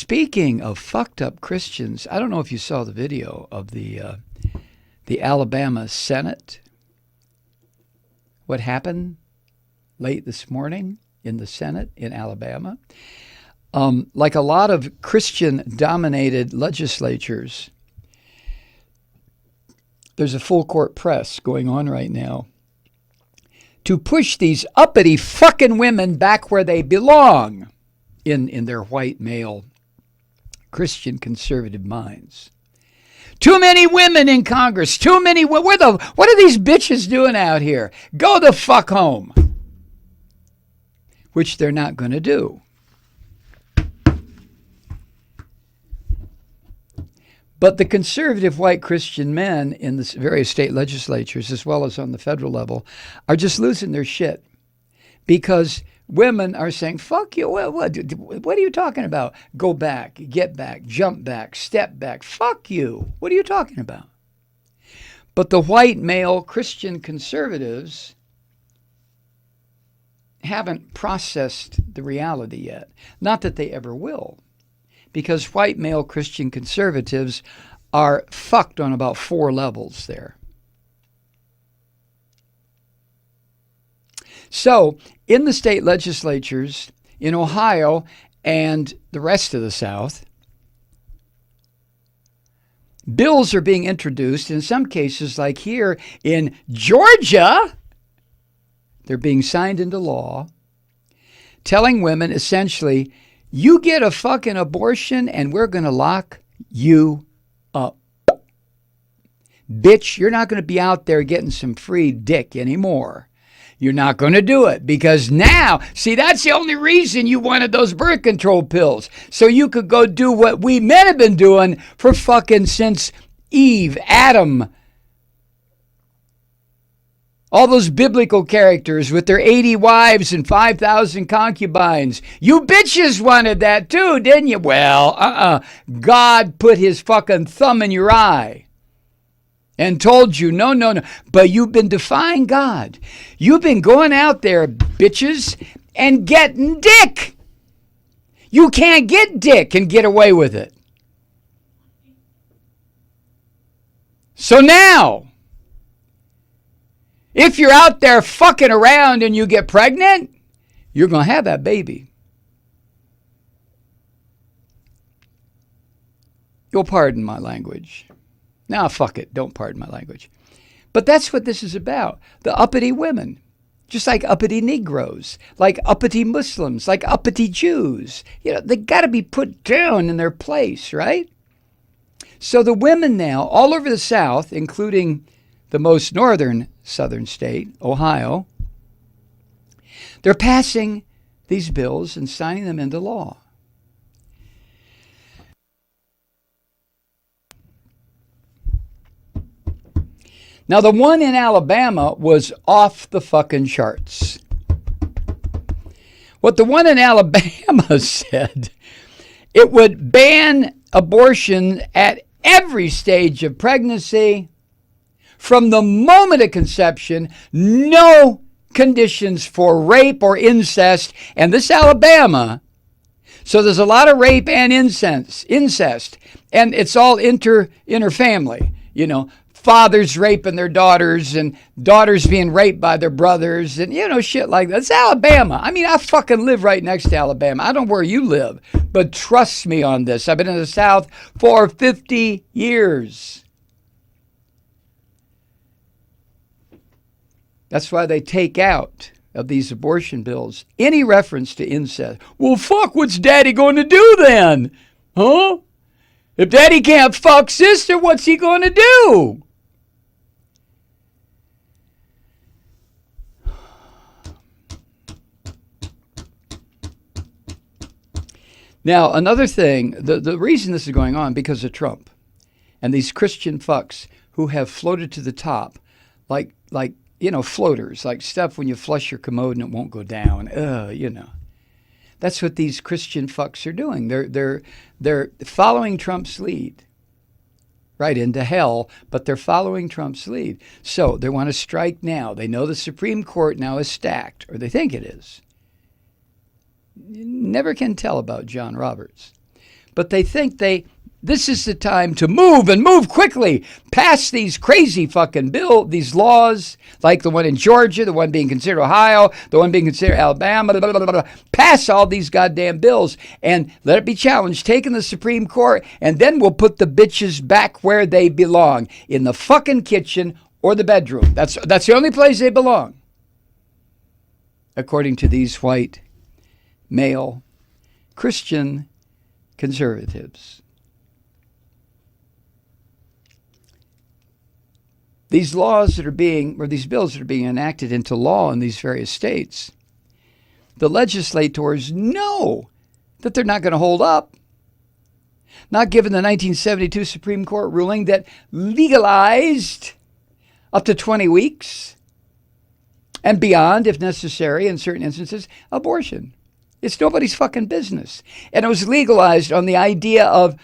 speaking of fucked up Christians, I don't know if you saw the video of the Alabama Senate. What happened late this morning in the Senate in Alabama? Like a lot of Christian-dominated legislatures, there's a full court press going on right now to push these uppity fucking women back where they belong in their white male Christian conservative minds. Too many women in Congress. Too many. What are these bitches doing out here? Go the fuck home. Which they're not going to do. But the conservative white Christian men in the various state legislatures, as well as on the federal level, are just losing their shit because women are saying, fuck you, what are you talking about? Go back, get back, jump back, step back, fuck you. What are you talking about? But the white male Christian conservatives haven't processed the reality yet. Not that they ever will. Because white male Christian conservatives are fucked on about 4 levels there. So, in the state legislatures in Ohio and the rest of the South, bills are being introduced. In some cases, like here in Georgia, they're being signed into law, telling women essentially, you get a fucking abortion and we're going to lock you up. Bitch, you're not going to be out there getting some free dick anymore. You're not going to do it because now, see, that's the only reason you wanted those birth control pills. So you could go do what we men have been doing for fucking since Eve, Adam, all those biblical characters with their 80 wives and 5,000 concubines. You bitches wanted that too, didn't you? Well, God put his fucking thumb in your eye and told you, no. But you've been defying God. You've been going out there, bitches, and getting dick. You can't get dick and get away with it. So now, if you're out there fucking around and you get pregnant, you're going to have that baby. You'll pardon my language. Now, fuck it. Don't pardon my language. But that's what this is about. The uppity women. Just like uppity Negroes. Like uppity Muslims. Like uppity Jews. You know, they got to be put down in their place, right? So the women now, all over the South, including the most northern southern state, Ohio, they're passing these bills and signing them into law. Now, the one in Alabama was off the fucking charts. What the one in Alabama said, it would ban abortion at every stage of pregnancy. From the moment of conception, no conditions for rape or incest. And this Alabama, so there's a lot of rape and incest, and it's all interfamily, you know, fathers raping their daughters and daughters being raped by their brothers and, you know, shit like that. It's Alabama. I mean, I fucking live right next to Alabama. I don't know where you live, but trust me on this. I've been in the South for 50 years. That's why they take out of these abortion bills any reference to incest. Well, fuck, what's daddy going to do then? Huh? If daddy can't fuck sister, what's he going to do? Now, another thing, the reason this is going on because of Trump and these Christian fucks who have floated to the top like you know, floaters, like stuff when you flush your commode and it won't go down. You know. That's what these Christian fucks are doing. They're following Trump's lead. Right into hell, but they're following Trump's lead. So they want to strike now. They know the Supreme Court now is stacked, or they think it is. You never can tell about John Roberts. But they think this is the time to move and move quickly, pass these crazy fucking these laws, like the one in Georgia, the one being considered Ohio, the one being considered Alabama, blah, blah, blah, blah. Pass all these goddamn bills and let it be challenged, taken the Supreme Court, and then we'll put the bitches back where they belong, in the fucking kitchen or the bedroom. That's the only place they belong, according to these white, male, Christian conservatives. These laws that are these bills that are being enacted into law in these various states, the legislators know that they're not going to hold up. Not given the 1972 Supreme Court ruling that legalized up to 20 weeks and beyond, if necessary, in certain instances, abortion. It's nobody's fucking business. And it was legalized on the idea of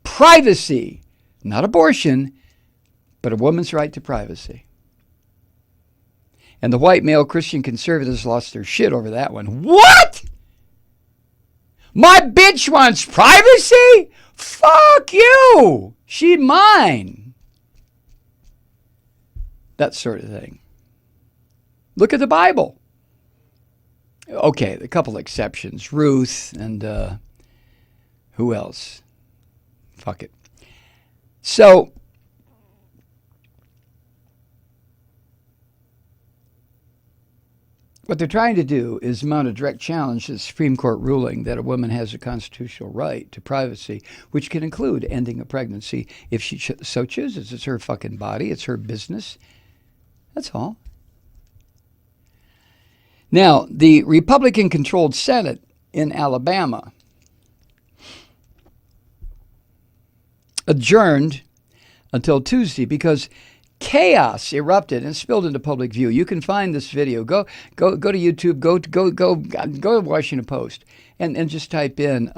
privacy, not abortion, but a woman's right to privacy. And the white male Christian conservatives lost their shit over that one. What? My bitch wants privacy? Fuck you. She's mine. That sort of thing. Look at the Bible. Okay, a couple exceptions. Ruth and who else? Fuck it. So, what they're trying to do is mount a direct challenge to the Supreme Court ruling that a woman has a constitutional right to privacy, which can include ending a pregnancy if she so chooses. It's her fucking body. It's her business. That's all. Now, the Republican-controlled Senate in Alabama adjourned until Tuesday because chaos erupted and spilled into public view. You can find this video. Go to YouTube. Go to Washington Post and just type in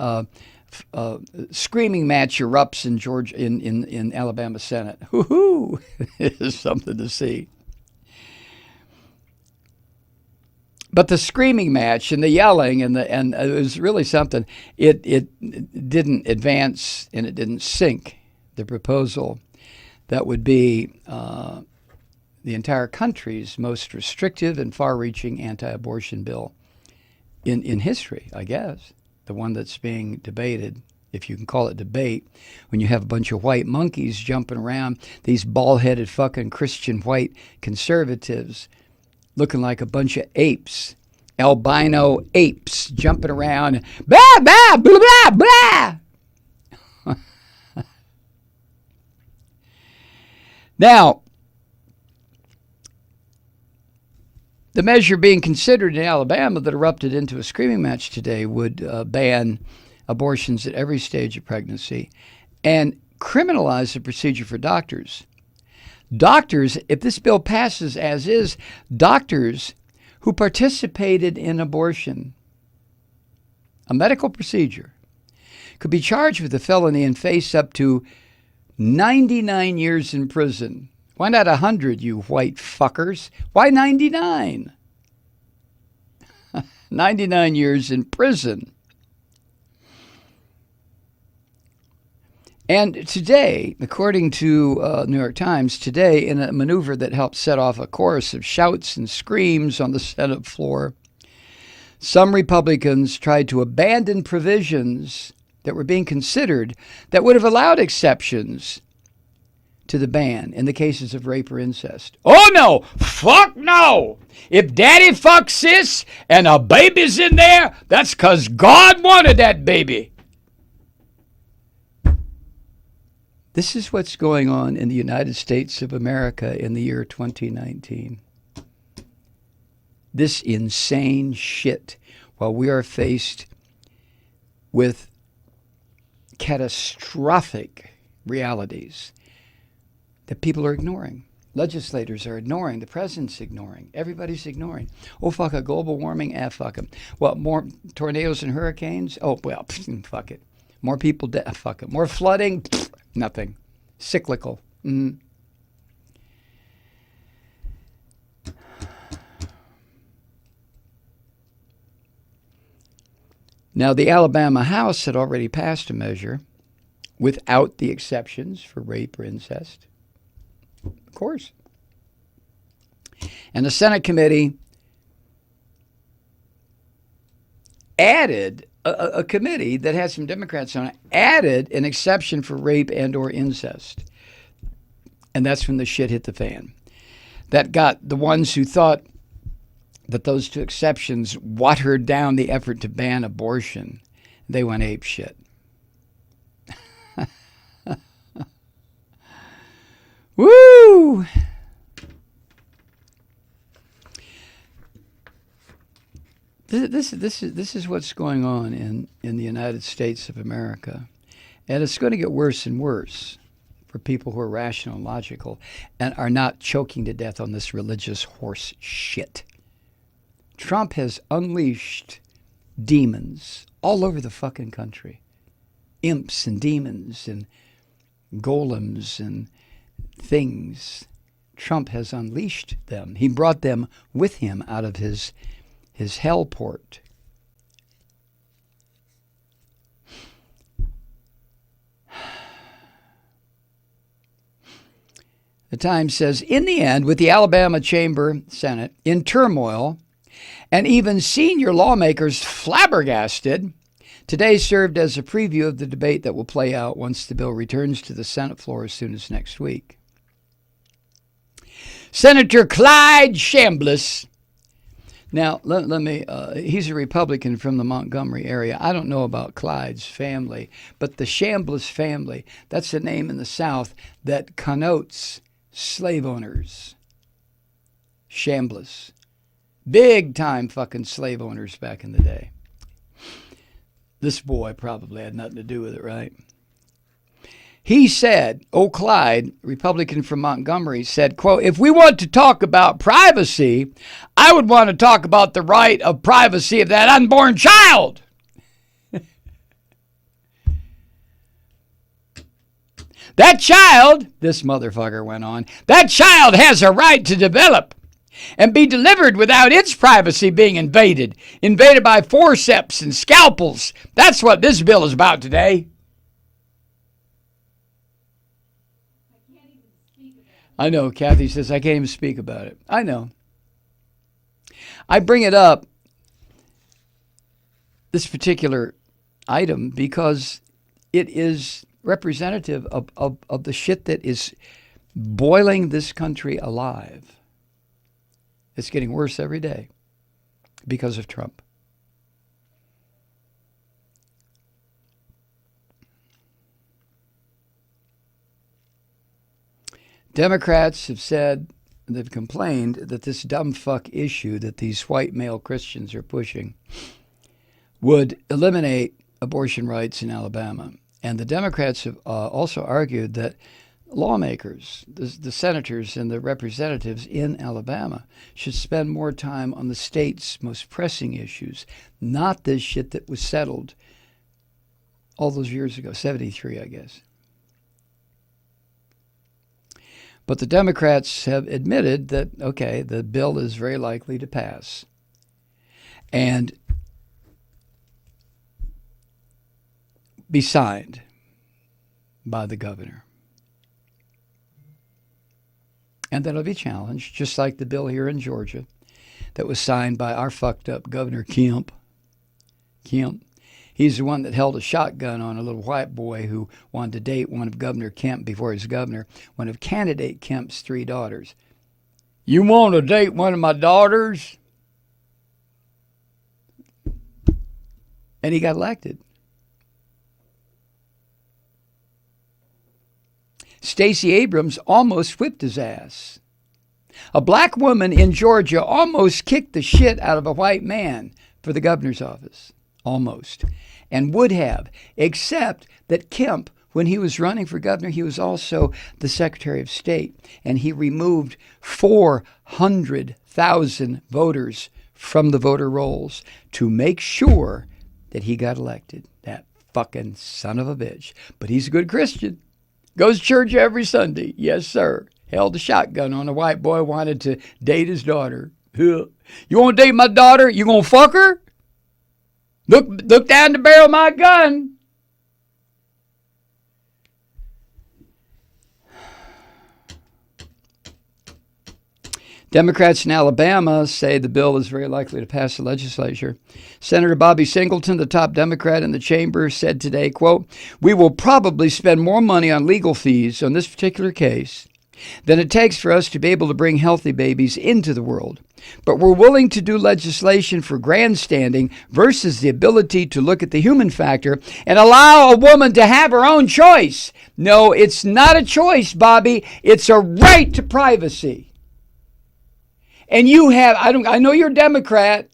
"screaming match erupts in Georgia in Alabama Senate." Woohoo! It is something to see. But the screaming match and the yelling and it was really something. It didn't advance and it didn't sink the proposal that would be the entire country's most restrictive and far-reaching anti-abortion bill in history, I guess. The one that's being debated, if you can call it debate, when you have a bunch of white monkeys jumping around, these bald-headed fucking Christian white conservatives looking like a bunch of apes, albino apes jumping around, blah, blah, blah, blah, blah. Now, the measure being considered in Alabama that erupted into a screaming match today would ban abortions at every stage of pregnancy and criminalize the procedure for doctors. Doctors, if this bill passes as is, doctors who participated in abortion, a medical procedure, could be charged with a felony and face up to 99 years in prison. Why not 100, you white fuckers? Why 99? 99 years in prison. And today, according to New York Times, today in a maneuver that helped set off a chorus of shouts and screams on the Senate floor, some Republicans tried to abandon provisions that were being considered that would have allowed exceptions to the ban in the cases of rape or incest. Oh no! Fuck no! If daddy fucks sis and a baby's in there, that's because God wanted that baby. This is what's going on in the United States of America in the year 2019. This insane shit, while we are faced with catastrophic realities that people are ignoring. Legislators are ignoring. The president's ignoring. Everybody's ignoring. Oh, fuck it. Global warming? Fuck them. Well, more tornadoes and hurricanes? Oh, well, fuck it. More people dead? Fuck it. More flooding? Nothing. Cyclical. Mm-hmm. Now, the Alabama House had already passed a measure without the exceptions for rape or incest. Of course. And the Senate committee added, a committee that had some Democrats on it, added an exception for rape and or incest. And that's when the shit hit the fan. That got the ones who thought that those two exceptions watered down the effort to ban abortion. They went ape shit. Woo! This is what's going on in the United States of America. And it's going to get worse and worse for people who are rational and logical and are not choking to death on this religious horse shit. Trump has unleashed demons all over the fucking country. Imps and demons and golems and things. Trump has unleashed them. He brought them with him out of his hell port. The Times says, in the end, with the Alabama Chamber Senate in turmoil and even senior lawmakers flabbergasted, today served as a preview of the debate that will play out once the bill returns to the Senate floor as soon as next week. Senator Clyde Chambliss. Now, let me, he's a Republican from the Montgomery area. I don't know about Clyde's family, but the Chambliss family, that's a name in the South that connotes slave owners. Chambliss. Big time fucking slave owners back in the day. This boy probably had nothing to do with it, right? He said, Clyde, Republican from Montgomery, said, quote, if we want to talk about privacy, I would want to talk about the right of privacy of that unborn child. That child, this motherfucker went on, that child has a right to develop and be delivered without its privacy being invaded by forceps and scalpels. That's what this bill is about today. I know, Kathy says, I can't even speak about it. I know. I bring it up, this particular item, because it is representative of the shit that is boiling this country alive. It's getting worse every day because of Trump. Democrats have said, they've complained that this dumb fuck issue that these white male Christians are pushing would eliminate abortion rights in Alabama. And the Democrats have also argued that lawmakers, the senators and the representatives in Alabama, should spend more time on the state's most pressing issues, not this shit that was settled all those years ago, 73, I guess. But the Democrats have admitted that, okay, the bill is very likely to pass. And be signed by the governor. And that'll be challenged, just like the bill here in Georgia that was signed by our fucked up Governor Kemp. He's the one that held a shotgun on a little white boy who wanted to date one of Governor Kemp before he was governor, one of candidate Kemp's 3 daughters. You want to date one of my daughters? And he got elected. Stacey Abrams almost whipped his ass. A black woman in Georgia almost kicked the shit out of a white man for the governor's office. Almost. And would have, except that Kemp, when he was running for governor, he was also the Secretary of State, and he removed 400,000 voters from the voter rolls to make sure that he got elected. That fucking son of a bitch. But he's a good Christian. Goes to church every Sunday. Yes, sir. Held a shotgun on a white boy, wanted to date his daughter. You want to date my daughter? You going to fuck her? Look down the barrel of my gun. Democrats in Alabama say the bill is very likely to pass the legislature. Senator Bobby Singleton, the top Democrat in the chamber, said today, quote, "We will probably spend more money on legal fees on this particular case than it takes for us to be able to bring healthy babies into the world. But we're willing to do legislation for grandstanding versus the ability to look at the human factor and allow a woman to have her own choice. No, it's not a choice, Bobby. It's a right to privacy. And you have, I know you're a Democrat.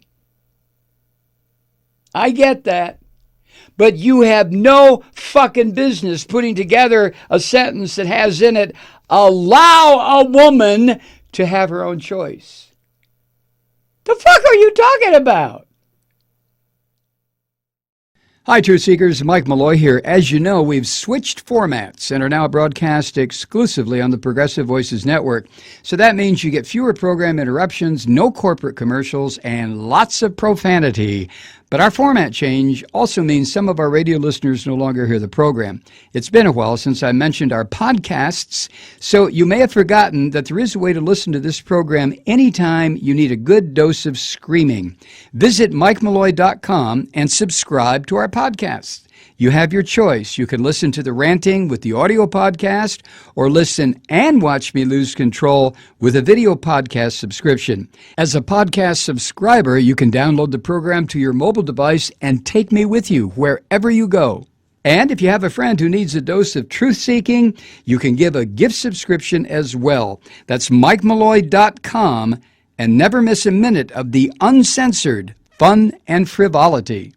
I get that. But you have no fucking business putting together a sentence that has in it, allow a woman to have her own choice. The fuck are you talking about? Hi, Truth Seekers. Mike Malloy here. As you know, we've switched formats and are now broadcast exclusively on the Progressive Voices Network. So that means you get fewer program interruptions, no corporate commercials, and lots of profanity. But our format change also means some of our radio listeners no longer hear the program. It's been a while since I mentioned our podcasts, so you may have forgotten that there is a way to listen to this program anytime you need a good dose of screaming. Visit MikeMalloy.com and subscribe to our podcasts. You have your choice. You can listen to the ranting with the audio podcast or listen and watch me lose control with a video podcast subscription. As a podcast subscriber, you can download the program to your mobile device and take me with you wherever you go. And if you have a friend who needs a dose of truth-seeking, you can give a gift subscription as well. That's MikeMalloy.com, and never miss a minute of the uncensored fun and frivolity.